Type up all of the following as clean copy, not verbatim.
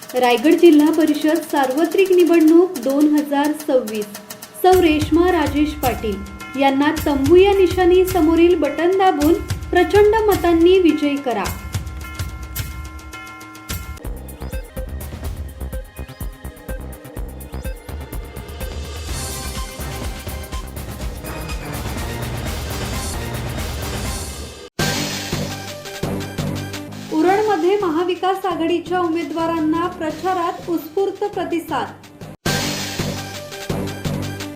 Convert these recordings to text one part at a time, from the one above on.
रायगड जिल्हा परिषद सार्वत्रिक निवडणूक 2026। सौ रेश्मा राजेश पाटील यांना तंबू या निशाणी समोरील बटन दाबून प्रचंड मतांनी विजयी करा। उरणमध्ये महाविकास आघाडीच्या उमेदवारांना प्रचारात उत्स्फूर्त प्रतिसाद।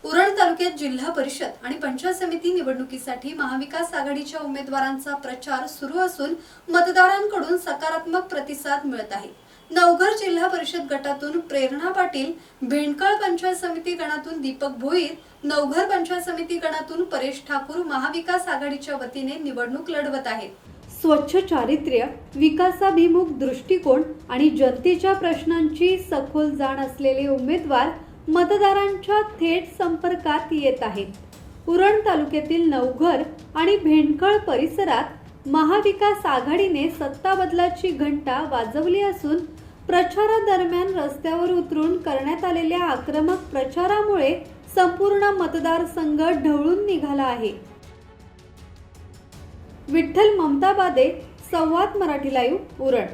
उरण तालुक्यात जिल्हा परिषद आणि पंचायत समिती निवडणुकीसाठी महाविकास आघाडीच्या उमेदवारांचा प्रचार सुरू असून मतदारांकडून सकारात्मक प्रतिसाद मिळत आहे। नवघर जिल्हा परिषद गटातून प्रेरणा पाटील, भेंडकळ पंचायत समिती गणातून दीपक भोईर, नवघर पंचायत समिती गणातून परेश ठाकूर महाविकास आघाडीच्या वतीने निवडणूक लढवत आहेत। स्वच्छ चारित्र्य, विकासाभिमुख दृष्टिकोन आणि जनतेच्या प्रश्नांची सखोल जाण असलेले उमेदवार मतदारांच्या थेट संपर्कात येत आहेत। उरण तालुक्यातील नवघर आणि भेंडकळ परिसरात महाविकास आघाडीने सत्ता बदलाची घंटा वाजवली असून प्रचारादरम्यान रस्त्यावर उतरून करण्यात आलेल्या आक्रमक प्रचारामुळे संपूर्ण मतदारसंघ ढवळून निघाला आहे। विठ्ठल ममताबादे, संवाद मराठी लाईव्ह, उरण।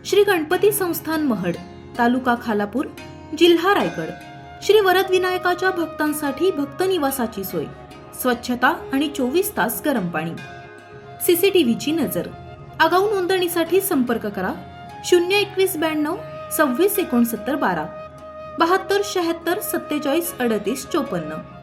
श्री गणपती संस्थान महड, तालुका खालापूर, जिल्हा रायगड। श्री वरद विनायकाच्या भक्तांसाठी भक्त निवासाची सोय, स्वच्छता आणि 24 तास गरम पाणी, सीसीटीव्हीची नजर। आगाऊ नोंदणीसाठी संपर्क करा 021 92 26 69 12, 72 76 47 38 54।